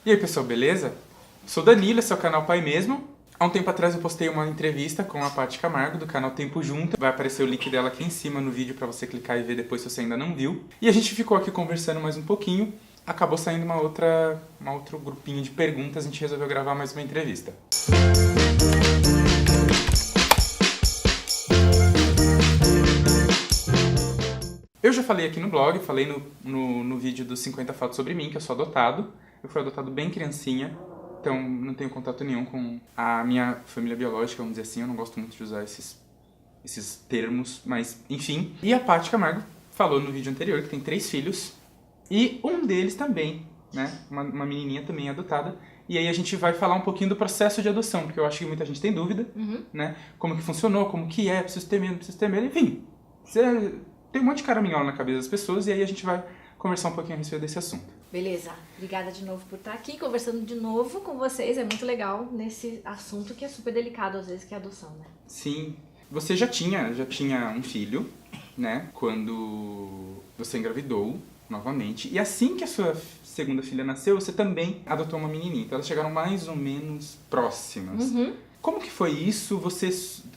E aí pessoal, beleza? Sou Danilo, esse é o canal Pai Mesmo. Há um tempo atrás eu postei uma entrevista com a Paty Camargo do canal Tempo Junto. Vai aparecer o link dela aqui em cima no vídeo pra você clicar e ver depois se você ainda não viu. E a gente ficou aqui conversando mais um pouquinho. Acabou saindo um outro grupinho de perguntas, a gente resolveu gravar mais uma entrevista. Eu já falei aqui no blog, falei no vídeo dos 50 fatos sobre mim, que eu sou adotado. Eu fui adotado bem criancinha, então não tenho contato nenhum com a minha família biológica, vamos dizer assim. Eu não gosto muito de usar esses termos, mas enfim. E a Paty Camargo falou no vídeo anterior que tem 3 filhos, e um deles também, né, uma menininha também adotada. E aí a gente vai falar um pouquinho do processo de adoção, porque eu acho que muita gente tem dúvida, né, como que funcionou, como que é, preciso ter medo, não preciso ter medo, enfim. Tem um monte de caraminhola na cabeça das pessoas e aí a gente vai conversar um pouquinho a respeito desse assunto. Beleza, obrigada de novo por estar aqui conversando de novo com vocês. É muito legal nesse assunto que é super delicado às vezes, que é a adoção, né? Sim. Você já tinha um filho, né, quando você engravidou novamente. E assim que a sua segunda filha nasceu, você também adotou uma menininha. Então elas chegaram mais ou menos próximas. Como que foi isso?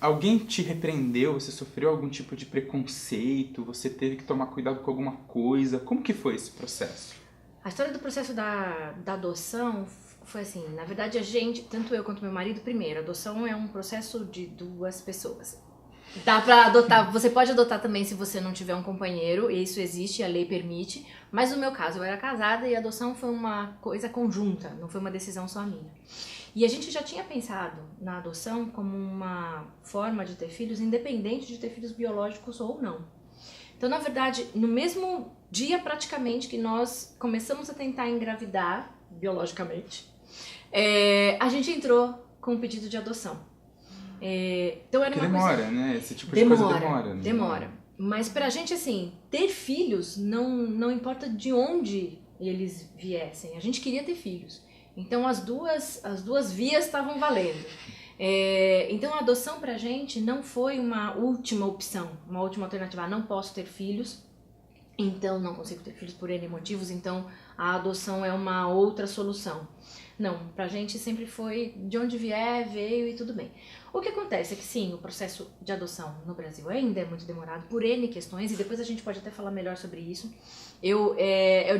Alguém te repreendeu? Você sofreu algum tipo de preconceito? Você teve que tomar cuidado com alguma coisa? Como que foi esse processo? A história do processo da adoção foi assim, na verdade a gente, tanto eu quanto meu marido, primeiro, a adoção é um processo de 2 pessoas. Dá pra adotar, você pode adotar também se você não tiver um companheiro, isso existe, a lei permite, mas no meu caso eu era casada e a adoção foi uma coisa conjunta, não foi uma decisão só minha. E a gente já tinha pensado na adoção como uma forma de ter filhos, independente de ter filhos biológicos ou não. Então, na verdade, no mesmo dia praticamente que nós começamos a tentar engravidar, biologicamente, a gente entrou com um pedido de adoção. Então era que uma demora, coisa... né? Esse tipo de coisa demora. Né? Demora. Mas pra gente, assim, ter filhos não importa de onde eles viessem. A gente queria ter filhos. Então as duas vias estavam valendo. Então a adoção pra gente não foi uma última opção, uma última alternativa. Não posso ter filhos, então não consigo ter filhos por N motivos, então a adoção é uma outra solução. Não, pra gente sempre foi de onde vier, veio e tudo bem. O que acontece é que sim, o processo de adoção no Brasil ainda é muito demorado por N questões, e depois a gente pode até falar melhor sobre isso. Eu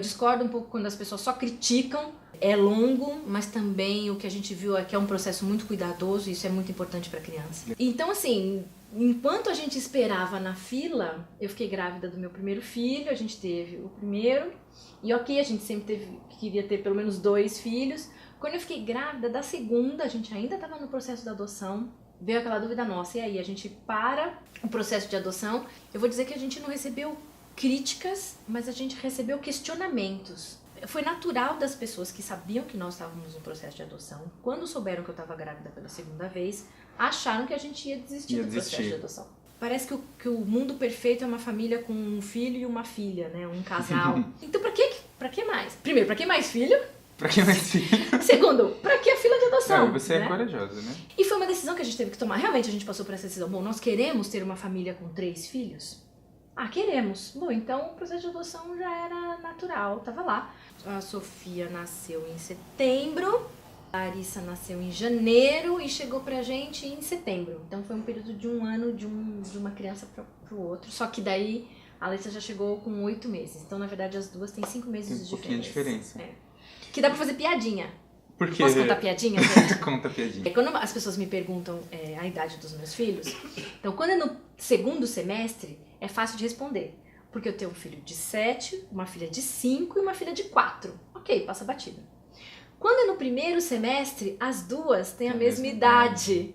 discordo um pouco quando as pessoas só criticam. É longo, mas também o que a gente viu é que é um processo muito cuidadoso e isso é muito importante para a criança. Então, assim, enquanto a gente esperava na fila, eu fiquei grávida do meu primeiro filho, a gente teve o primeiro, e ok, a gente sempre queria ter pelo menos 2 filhos. Quando eu fiquei grávida da segunda, a gente ainda estava no processo da adoção, veio aquela dúvida nossa, e aí a gente para o processo de adoção. Eu vou dizer que a gente não recebeu críticas, mas a gente recebeu questionamentos. Foi natural das pessoas que sabiam que nós estávamos no processo de adoção, quando souberam que eu estava grávida pela segunda vez, acharam que a gente ia desistir do processo de adoção. Parece que o mundo perfeito é uma família com um filho e uma filha, né? Um casal. Então pra que mais? Primeiro, pra que mais filho? Pra que mais filho? Segundo, pra que a fila de adoção? Você é corajosa, né? E foi uma decisão que a gente teve que tomar. Realmente a gente passou por essa decisão. Bom, nós queremos ter uma família com 3 filhos? Queremos. Bom, então o processo de adoção já era natural, tava lá. A Sofia nasceu em setembro, a Larissa nasceu em janeiro e chegou pra gente em setembro. Então foi um período de 1 ano de uma criança pro outro. Só que daí a Larissa já chegou com 8 meses. Então, na verdade, as duas têm 5 meses de diferença. Tem um pouquinho de diferença. Que dá pra fazer piadinha. Por quê? Posso contar piadinha, gente? Conta piadinha. Quando as pessoas me perguntam a idade dos meus filhos, então quando é no segundo semestre, é fácil de responder. Porque eu tenho um filho de 7, uma filha de 5 e uma filha de 4. Ok, passa batida. Quando é no primeiro semestre, as duas têm a mesma idade.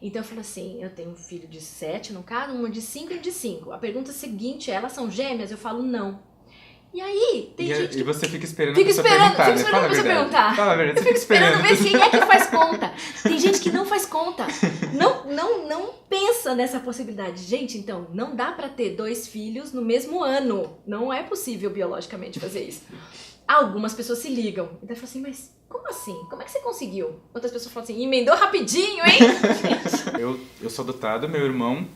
Então eu falo assim, eu tenho um filho de 7, no caso, uma de 5 e um de 5. A pergunta seguinte, elas são gêmeas? Eu falo não. E aí, tem gente que... E você fica esperando Fico a pessoa esperando perguntar, a pessoa perguntar. Fala a verdade, eu fico esperando ver quem é que faz conta. Tem gente que não faz conta. Não pensa nessa possibilidade. Gente, então, não dá pra ter 2 filhos no mesmo ano. Não é possível biologicamente fazer isso. Algumas pessoas se ligam. Então eu falo assim, mas como assim? Como é que você conseguiu? Outras pessoas falam assim, emendou rapidinho, hein? Eu sou adotado, meu irmão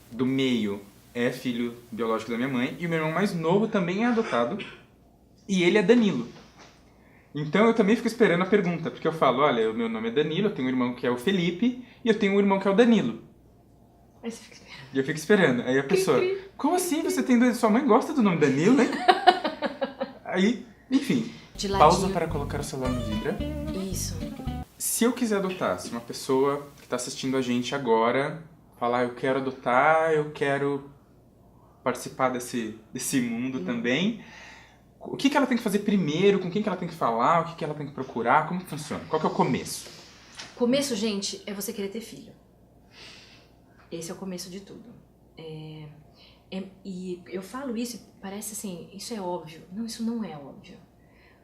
do meio é filho biológico da minha mãe, e o meu irmão mais novo também é adotado, e ele é Danilo. Então eu também fico esperando a pergunta, porque eu falo, olha, o meu nome é Danilo, eu tenho um irmão que é o Felipe e eu tenho um irmão que é o Danilo. Aí você fica esperando. E eu fico esperando. Aí a pessoa, como assim você tem dois? Sua mãe gosta do nome Danilo, hein? Aí, enfim. De ladinho. Pausa para colocar o celular no vibra. Isso. Se eu quiser adotar, se uma pessoa que está assistindo a gente agora falar, eu quero adotar, eu quero participar desse mundo também, o que ela tem que fazer primeiro, com quem que ela tem que falar, o que ela tem que procurar, como que funciona? Qual que é o começo? Começo, gente, é você querer ter filho. Esse é o começo de tudo. E eu falo isso, parece assim, isso é óbvio. Não, isso não é óbvio.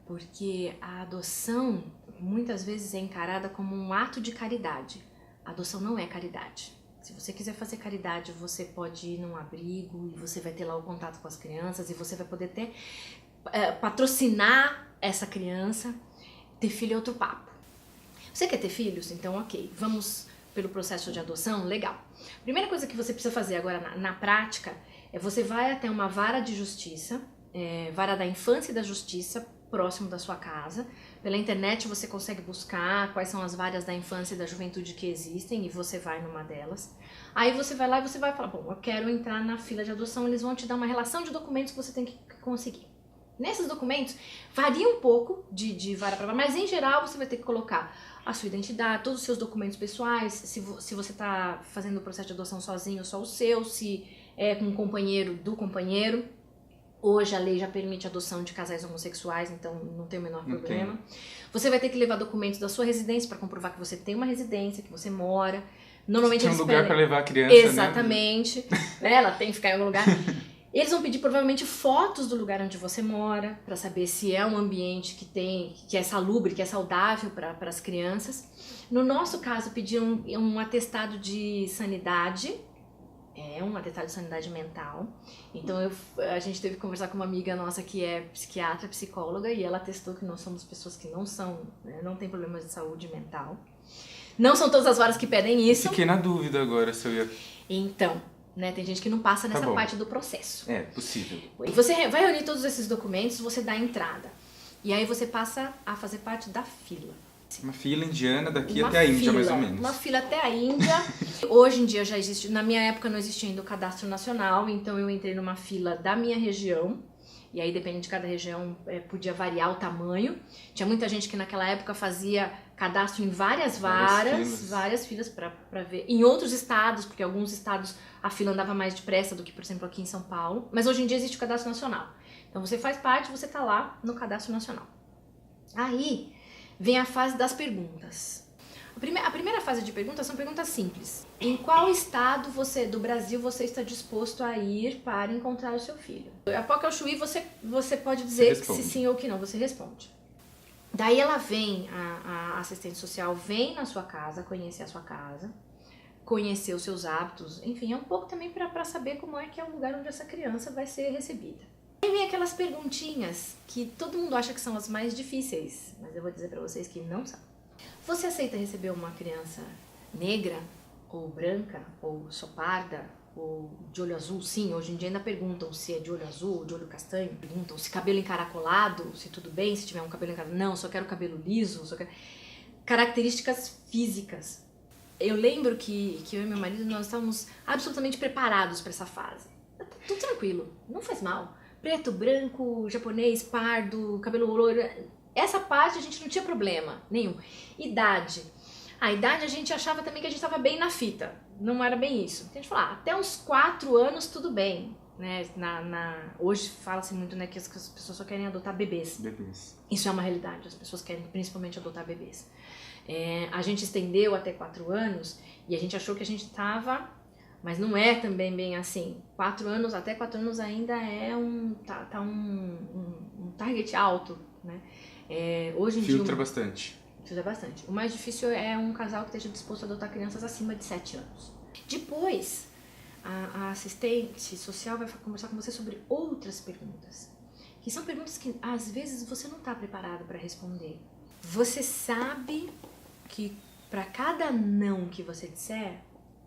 Porque a adoção, muitas vezes, é encarada como um ato de caridade. A adoção não é caridade. Se você quiser fazer caridade, você pode ir num abrigo e você vai ter lá o contato com as crianças e você vai poder ter, patrocinar essa criança. Ter filho é outro papo. Você quer ter filhos? Então, ok, vamos pelo processo de adoção? Legal. Primeira coisa que você precisa fazer agora na prática é você vai até uma vara de justiça, vara da infância e da justiça, próximo da sua casa. Pela internet você consegue buscar quais são as varas da infância e da juventude que existem e você vai numa delas. Aí você vai lá e você vai falar, bom, eu quero entrar na fila de adoção, eles vão te dar uma relação de documentos que você tem que conseguir. Nesses documentos, varia um pouco de vara para vara, mas em geral você vai ter que colocar a sua identidade, todos os seus documentos pessoais, se você está fazendo o processo de adoção sozinho, só o seu, se é com um companheiro, do companheiro. Hoje a lei já permite a adoção de casais homossexuais, então não tem o menor problema. Você vai ter que levar documentos da sua residência para comprovar que você tem uma residência, que você mora. Normalmente tem um lugar para levar a criança, exatamente, né? Ela tem que ficar em algum lugar. Eles vão pedir provavelmente fotos do lugar onde você mora, para saber se é um ambiente que é salubre, que é saudável para as crianças. No nosso caso, pediram um atestado de sanidade, um atestado de sanidade mental. Então a gente teve que conversar com uma amiga nossa que é psiquiatra, psicóloga, e ela atestou que nós somos pessoas que não tem problemas de saúde mental. Não são todas as varas que pedem isso. Fiquei na dúvida agora se eu ia... Então, né, tem gente que não passa nessa parte do processo. É, possível. E você vai reunir todos esses documentos, você dá a entrada. E aí você passa a fazer parte da fila. Uma fila indiana daqui até a Índia, mais ou menos. Uma fila até a Índia. Hoje em dia já existe, na minha época não existia ainda o cadastro nacional, então eu entrei numa fila da minha região. E aí, dependendo de cada região, podia variar o tamanho. Tinha muita gente que naquela época fazia cadastro em várias varas, várias filas para ver. Em outros estados, porque alguns estados a fila andava mais depressa do que, por exemplo, aqui em São Paulo. Mas hoje em dia existe o cadastro nacional. Então você faz parte, você tá lá no cadastro nacional. Aí vem a fase das perguntas. A primeira fase de perguntas são perguntas simples. Em qual estado do Brasil você está disposto a ir para encontrar o seu filho? Após o Chuí, você pode dizer se sim ou que não, você responde. Daí ela vem, a assistente social vem na sua casa, conhecer a sua casa, conhecer os seus hábitos, enfim, é um pouco também para saber como é que é o lugar onde essa criança vai ser recebida. Aí vem aquelas perguntinhas que todo mundo acha que são as mais difíceis, mas eu vou dizer para vocês que não são. Você aceita receber uma criança negra, ou branca, ou só parda, ou de olho azul? Sim, hoje em dia ainda perguntam se é de olho azul ou de olho castanho. Perguntam se cabelo encaracolado, se tudo bem, se tiver um cabelo encaracolado. Não, só quero cabelo liso, só quero... Características físicas. Eu lembro que eu e meu marido, nós estávamos absolutamente preparados para essa fase. Tudo tranquilo, não faz mal. Preto, branco, japonês, pardo, cabelo loiro... Essa parte a gente não tinha problema nenhum. Idade. A idade a gente achava também que a gente estava bem na fita. Não era bem isso. Então a gente falou, até uns 4 anos tudo bem. Né? Hoje fala-se muito, né, que as pessoas só querem adotar bebês. Isso é uma realidade. As pessoas querem principalmente adotar bebês. A gente estendeu até 4 anos e a gente achou que a gente estava... Mas não é também bem assim. 4 anos, até 4 anos ainda é um target alto, né? Hoje em Filtra bastante. Filtra bastante. O mais difícil é um casal que esteja disposto a adotar crianças acima de 7 anos. Depois, a assistente social vai conversar com você sobre outras perguntas. Que são perguntas que, às vezes, você não está preparado para responder. Você sabe que para cada não que você disser,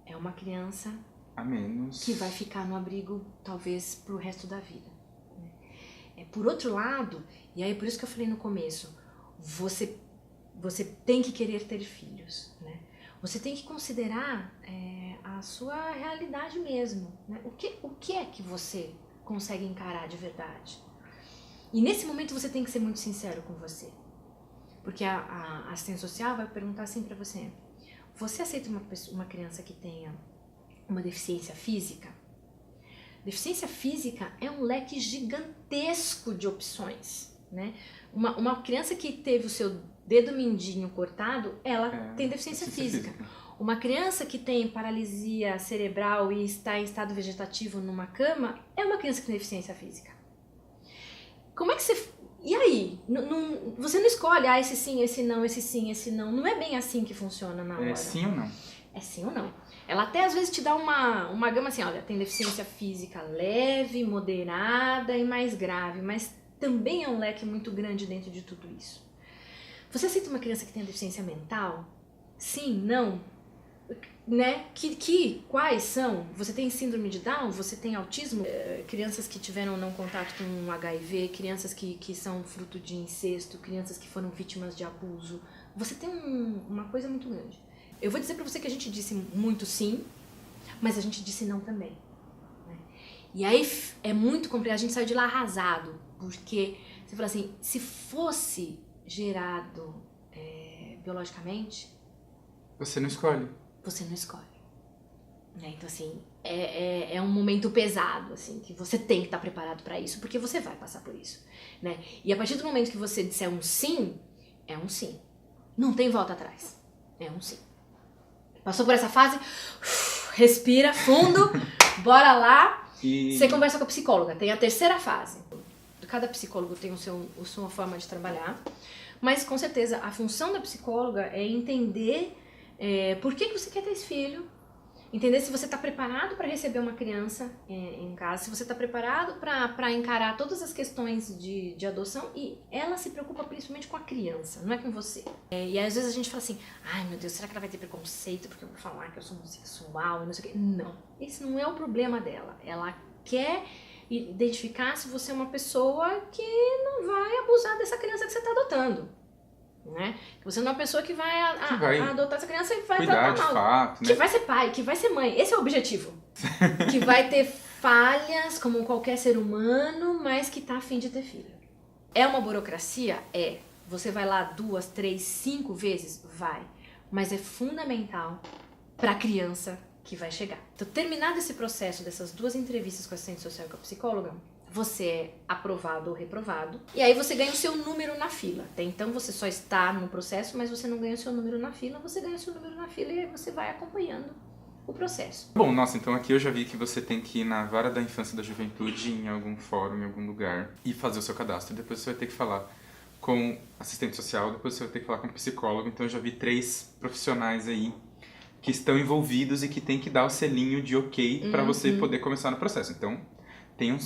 é uma criança a menos que vai ficar no abrigo, talvez, pro resto da vida. Por outro lado, e aí por isso que eu falei no começo, você tem que querer ter filhos, né? Você tem que considerar a sua realidade mesmo, né? O que é que você consegue encarar de verdade? E nesse momento você tem que ser muito sincero com você. Porque a assistente social vai perguntar assim pra você: você aceita uma criança que tenha uma deficiência física? Deficiência física é um leque gigantesco de opções, né? Uma criança que teve o seu dedo mindinho cortado, ela tem deficiência física. Uma criança que tem paralisia cerebral e está em estado vegetativo numa cama, é uma criança que tem deficiência física. Como é que você... E aí? Você não escolhe, esse sim, esse não, esse sim, esse não. Não é bem assim que funciona na hora. É sim ou não? É sim ou não. Ela até às vezes te dá uma gama assim, olha, tem deficiência física leve, moderada e mais grave, mas também é um leque muito grande dentro de tudo isso. Você aceita uma criança que tem deficiência mental? Sim, não? Né? Quais são? Você tem síndrome de Down? Você tem autismo? Crianças que tiveram não contato com HIV, crianças que são fruto de incesto, crianças que foram vítimas de abuso. Você tem uma coisa muito grande. Eu vou dizer pra você que a gente disse muito sim, mas a gente disse não também. Né? E aí é muito complicado, a gente saiu de lá arrasado, porque você fala assim, se fosse gerado biologicamente... Você não escolhe. Você não escolhe. Né? Então, assim, é um momento pesado, assim, que você tem que estar preparado para isso, porque você vai passar por isso. Né? E a partir do momento que você disser um sim, é um sim. Não tem volta atrás. É um sim. Passou por essa fase, respira fundo, bora lá. E... Você conversa com a psicóloga, tem a terceira fase. Cada psicólogo tem a sua forma de trabalhar, mas com certeza a função da psicóloga é entender por que você quer ter esse filho, entender se você está preparado para receber uma criança em casa, se você está preparado para encarar todas as questões de adoção, e ela se preocupa principalmente com a criança, não é com você. E às vezes a gente fala assim, ai meu Deus, será que ela vai ter preconceito porque eu vou falar que eu sou homossexual e não sei o quê? Não, esse não é o problema dela. Ela quer identificar se você é uma pessoa que não vai abusar dessa criança que você está adotando. Né? Que você não é uma pessoa que vai adotar essa criança e vai tratar mal. Fato, né? Que vai ser pai, que vai ser mãe. Esse é o objetivo. Que vai ter falhas como qualquer ser humano, mas que tá a fim de ter filho. É uma burocracia? É. Você vai lá 2, 3, 5 vezes? Vai. Mas é fundamental pra criança que vai chegar. Então, terminado esse processo dessas 2 entrevistas com a assistente social e com a psicóloga, você é aprovado ou reprovado, e aí você ganha o seu número na fila. Até então você só está no processo, mas você não ganha o seu número na fila, você ganha o seu número na fila e aí você vai acompanhando o processo. Bom, nossa, então aqui eu já vi que você tem que ir na Vara da Infância e da Juventude, em algum fórum, em algum lugar, e fazer o seu cadastro. Depois você vai ter que falar com assistente social, depois você vai ter que falar com psicólogo. Então eu já vi 3 profissionais aí que estão envolvidos e que tem que dar o selinho de ok para você poder começar no processo. Então tem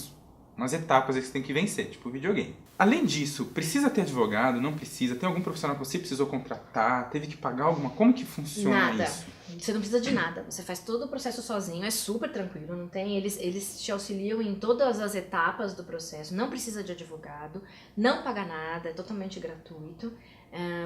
umas etapas aí que você tem que vencer, tipo videogame. Além disso, precisa ter advogado? Não precisa? Tem algum profissional que você precisou contratar? Teve que pagar alguma? Como que funciona isso? Você não precisa de nada. Você faz todo o processo sozinho, é super tranquilo. Não tem, eles te auxiliam em todas as etapas do processo. Não precisa de advogado, não paga nada, é totalmente gratuito.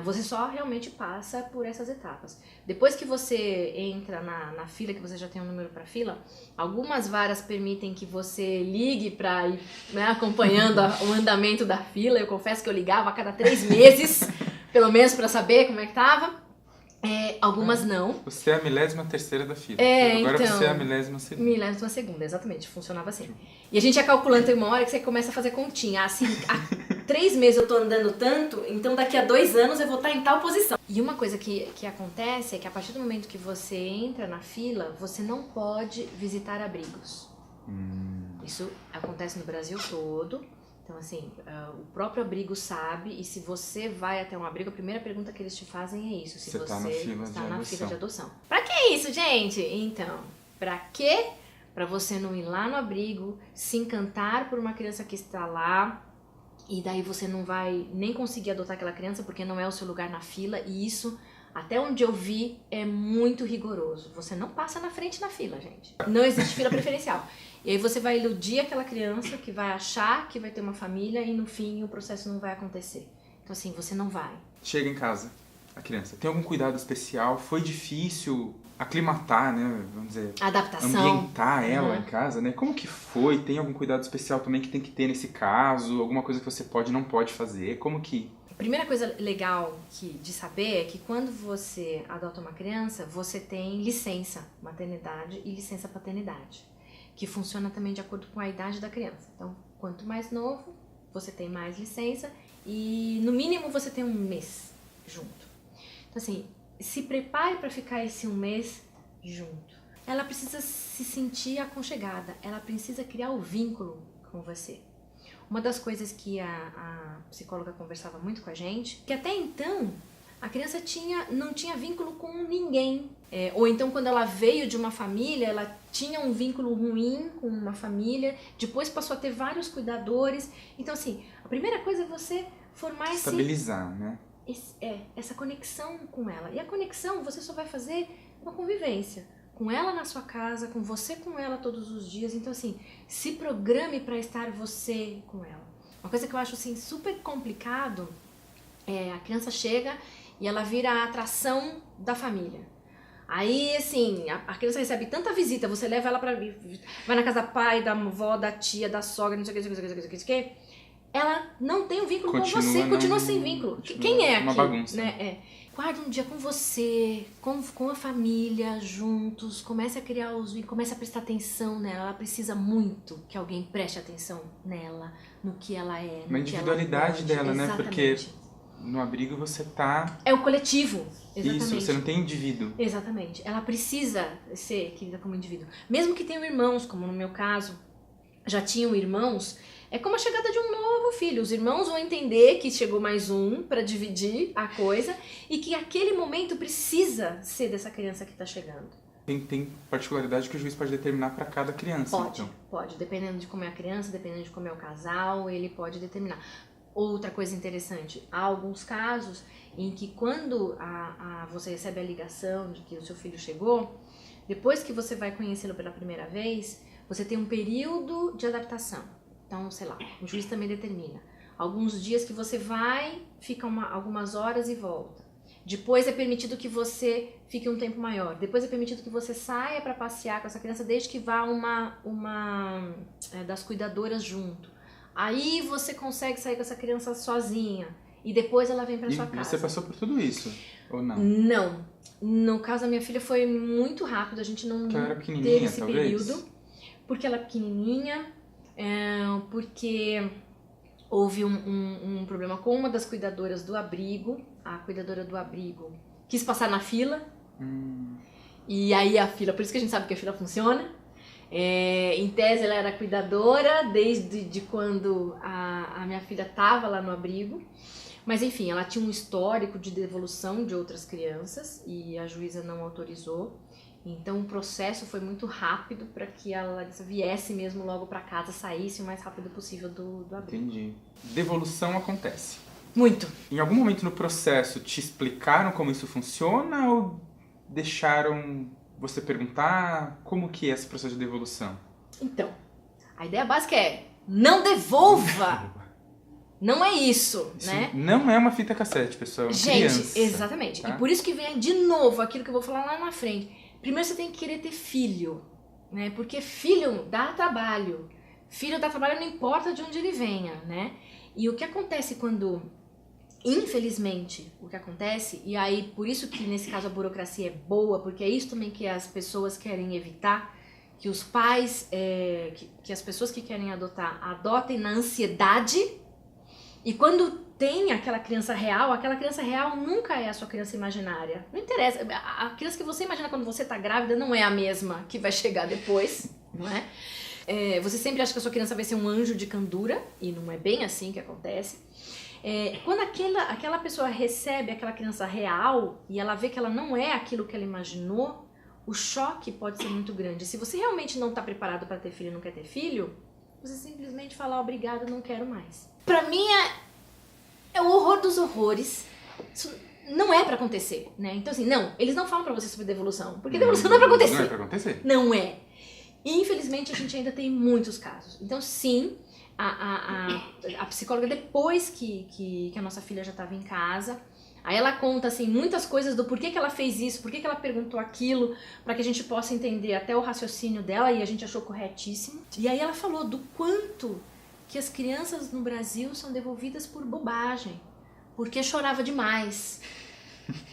Você só realmente passa por essas etapas. Depois que você entra na fila, que você já tem um número para fila, algumas varas permitem que você ligue para ir, né, acompanhando o andamento da fila. Eu confesso que eu ligava a cada 3 meses, pelo menos para saber como é que tava. Algumas não. Você é a milésima-terceira da fila. Agora então, você é a milésima-segunda. Milésima-segunda, exatamente. Funcionava assim. E a gente ia calculando, tem uma hora que você começa a fazer continha. Assim, há 3 meses eu tô andando tanto, então daqui a 2 anos eu vou estar em tal posição. E uma coisa que acontece é que a partir do momento que você entra na fila, você não pode visitar abrigos. Isso acontece no Brasil todo. Então, assim, o próprio abrigo sabe, e se você vai até um abrigo, a primeira pergunta que eles te fazem é isso, se você está na fila de adoção. Pra que isso, gente? Então, pra quê? Pra você não ir lá no abrigo, se encantar por uma criança que está lá, e daí você não vai nem conseguir adotar aquela criança porque não é o seu lugar na fila, e isso, até onde eu vi, é muito rigoroso. Você não passa na frente na fila, gente. Não existe fila preferencial. E aí você vai iludir aquela criança que vai achar que vai ter uma família e no fim o processo não vai acontecer. Então assim, você não vai. Chega em casa, a criança. Tem algum cuidado especial? Foi difícil aclimatar, né? Vamos dizer, Adaptação. ambientar ela em casa, né? Como que foi? Tem algum cuidado especial também que tem que ter nesse caso? Alguma coisa que você pode e não pode fazer? Como que... A primeira coisa legal de saber é que quando você adota uma criança, você tem licença maternidade e licença paternidade, que funciona também de acordo com a idade da criança. Então, quanto mais novo, você tem mais licença e no mínimo você tem 1 mês junto. Então assim, se prepare para ficar esse 1 mês junto. Ela precisa se sentir aconchegada, ela precisa criar o vínculo com você. Uma das coisas que a psicóloga conversava muito com a gente, que até então a criança não tinha vínculo com ninguém. Ou então quando ela veio de uma família, ela tinha um vínculo ruim com uma família, depois passou a ter vários cuidadores. Então assim, a primeira coisa é você formar estabilizar, né? Essa conexão com ela. E a conexão você só vai fazer com a convivência. Com ela na sua casa, com você com ela todos os dias. Então assim, se programe para estar você com ela. Uma coisa que eu acho assim super complicado é a criança chega e ela vira a atração da família. Aí assim, a criança recebe tanta visita, você leva ela para vai na casa da pai, da avó, da tia, da sogra, não sei o que. Ela não tem um vínculo com você, continua sem vínculo. Quem é aqui? Uma bagunça. Né? Guarda um dia com você, com a família, juntos, comece a criar os vínculos, comece a prestar atenção nela. Ela precisa muito que alguém preste atenção nela, no que ela é, na individualidade dela, né? Exatamente. Porque no abrigo você tá... É o coletivo, exatamente. Isso, você não tem indivíduo. Exatamente. Ela precisa ser querida como indivíduo. Mesmo que tenham irmãos, como no meu caso, já tinham irmãos... É como a chegada de um novo filho. Os irmãos vão entender que chegou mais um para dividir a coisa e que aquele momento precisa ser dessa criança que está chegando. Tem particularidade que o juiz pode determinar para cada criança. Pode. Dependendo de como é a criança, dependendo de como é o casal, ele pode determinar. Outra coisa interessante, há alguns casos em que quando você recebe a ligação de que o seu filho chegou, depois que você vai conhecê-lo pela primeira vez, você tem um período de adaptação. Então, sei lá, o juiz também determina. Alguns dias que você vai, fica algumas horas e volta. Depois é permitido que você fique um tempo maior. Depois é permitido que você saia para passear com essa criança, desde que vá uma das cuidadoras junto. Aí você consegue sair com essa criança sozinha. E depois ela vem para sua casa. E você passou por tudo isso, ou não? Não. No caso da minha filha foi muito rápido. A gente não teve esse período. Porque ela é pequenininha. Porque houve um problema com uma das cuidadoras do abrigo. A cuidadora do abrigo quis passar na fila. E aí a fila, por isso que a gente sabe que a fila funciona. Em tese ela era cuidadora desde quando a minha filha estava lá no abrigo. Mas enfim, ela tinha um histórico de devolução de outras crianças e a juíza não autorizou. Então o processo foi muito rápido para que a Larissa viesse mesmo logo para casa, saísse o mais rápido possível do abrigo. Entendi. Devolução acontece? Muito. Em algum momento no processo te explicaram como isso funciona ou deixaram você perguntar como que é esse processo de devolução? Então, a ideia básica é não devolva! Não é isso, né? Não é uma fita cassete, pessoal. É uma criança, exatamente. Tá? E por isso que vem de novo aquilo que eu vou falar lá na frente. Primeiro você tem que querer ter filho, né? Porque filho dá trabalho. Filho dá trabalho não importa de onde ele venha, né? E o que acontece quando, infelizmente, o que acontece, e aí por isso que nesse caso a burocracia é boa, porque é isso também que as pessoas querem evitar, que os pais, que as pessoas que querem adotar, adotem na ansiedade, e quando tem aquela criança real nunca é a sua criança imaginária. Não interessa, a criança que você imagina quando você tá grávida não é a mesma que vai chegar depois, não é? Você sempre acha que a sua criança vai ser um anjo de candura, e não é bem assim que acontece. Quando aquela pessoa recebe aquela criança real, e ela vê que ela não é aquilo que ela imaginou, o choque pode ser muito grande. Se você realmente não tá preparado para ter filho e não quer ter filho, você simplesmente fala, obrigado, não quero mais. Pra mim é o horror dos horrores. Isso não é pra acontecer, né? Então assim, não, eles não falam pra você sobre devolução, porque devolução não é pra acontecer. Não é pra acontecer. Não é. E infelizmente a gente ainda tem muitos casos. Então sim, a psicóloga, depois que a nossa filha já estava em casa, aí ela conta, assim, muitas coisas do porquê que ela fez isso, porquê que ela perguntou aquilo, para que a gente possa entender até o raciocínio dela, e a gente achou corretíssimo. E aí ela falou do quanto que as crianças no Brasil são devolvidas por bobagem, porque chorava demais,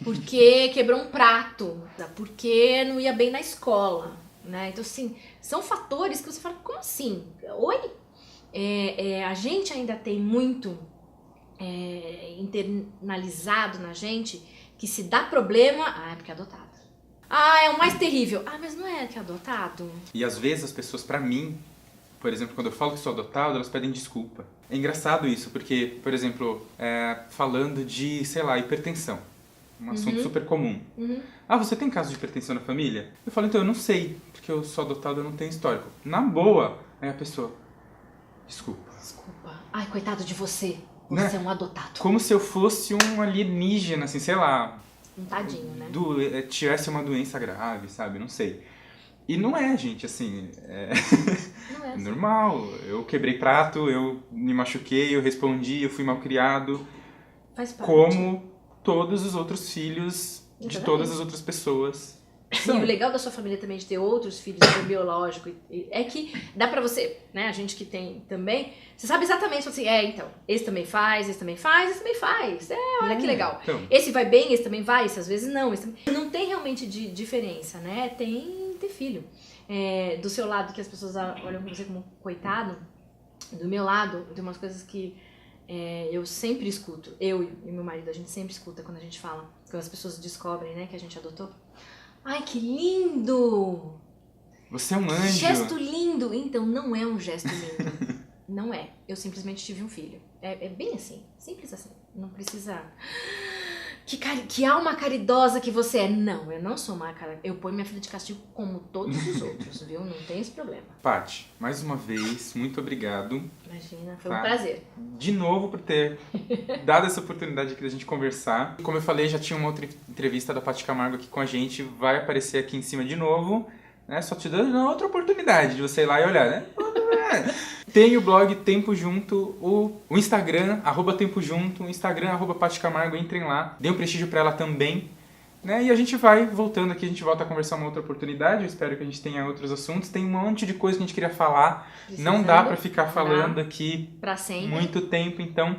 porque quebrou um prato, porque não ia bem na escola, né? Então, assim, são fatores que você fala, como assim? Oi? A gente ainda tem muito internalizado na gente que se dá problema, é porque é adotado. É o mais terrível. Mas não é que é adotado? E às vezes as pessoas, pra mim, por exemplo, quando eu falo que sou adotado, elas pedem desculpa. É engraçado isso, porque, por exemplo, falando de, sei lá, hipertensão. Um assunto super comum. Você tem caso de hipertensão na família? Eu falo, então, eu não sei, porque eu sou adotado, eu não tenho histórico. Na boa, aí a pessoa, desculpa. Coitado de você. Você é um adotado. Como se eu fosse um alienígena, assim, sei lá. Um tadinho, né? Tivesse uma doença grave, sabe? Não sei. E não é, gente, assim, Não é assim. Normal. Eu quebrei prato, eu me machuquei, eu respondi, eu fui mal criado. Faz parte. Como todos os outros filhos de Exatamente. todas as outras pessoas. E o legal da sua família também de ter outros filhos biológicos é que dá pra você, né, a gente que tem também, você sabe exatamente assim, então, esse também faz, esse também faz, esse também faz. Olha que legal. Então. Esse vai bem, esse também vai, esse às vezes não. Não tem realmente diferença, né? Tem ter filho. Do seu lado, que as pessoas olham pra você como coitado, do meu lado, tem umas coisas que eu sempre escuto. Eu e meu marido, a gente sempre escuta quando a gente fala, quando as pessoas descobrem, né, que a gente adotou. Ai, que lindo! Você é um anjo. Gesto lindo! Então, não é um gesto lindo. Não é. Eu simplesmente tive um filho. É bem assim. Simples assim. Não precisa... Que alma caridosa que você é. Não, eu não sou uma cara. Eu ponho minha filha de castigo como todos os outros, viu? Não tem esse problema. Paty, mais uma vez, muito obrigado. Imagina, foi um prazer. De novo por ter dado essa oportunidade aqui da gente conversar. Como eu falei, já tinha uma outra entrevista da Paty Camargo aqui com a gente. Vai aparecer aqui em cima de novo. Né? Só te dando outra oportunidade de você ir lá e olhar, né? Tem o blog Tempo Junto, o Instagram, @TempoJunto, o Instagram, @Paty Camargo, entrem lá, dê um prestígio pra ela também, né? E a gente vai voltando aqui, a gente volta a conversar uma outra oportunidade, eu espero que a gente tenha outros assuntos, tem um monte de coisa que a gente queria falar, não dá pra ficar falando aqui pra sempre. Muito tempo, então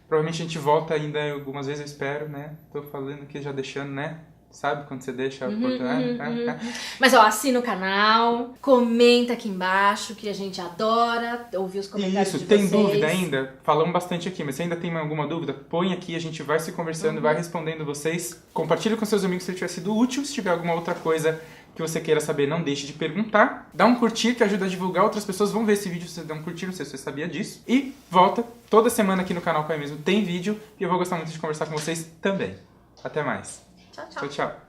provavelmente a gente volta ainda algumas vezes, eu espero, né? Tô falando aqui, já deixando, né? Sabe quando você deixa a oportunidade? Mas assina o canal, comenta aqui embaixo, que a gente adora ouvir os comentários de vocês. Isso, tem dúvida ainda? Falamos bastante aqui, mas se ainda tem alguma dúvida, põe aqui, a gente vai se conversando, vai respondendo vocês. Compartilha com seus amigos se ele tiver sido útil, se tiver alguma outra coisa que você queira saber, não deixe de perguntar. Dá um curtir que ajuda a divulgar, outras pessoas vão ver esse vídeo se você der um curtir, não sei se você sabia disso. E volta, toda semana aqui no canal Pai Mesmo tem vídeo, e eu vou gostar muito de conversar com vocês também. Até mais. Tchau, tchau. Tchau, tchau.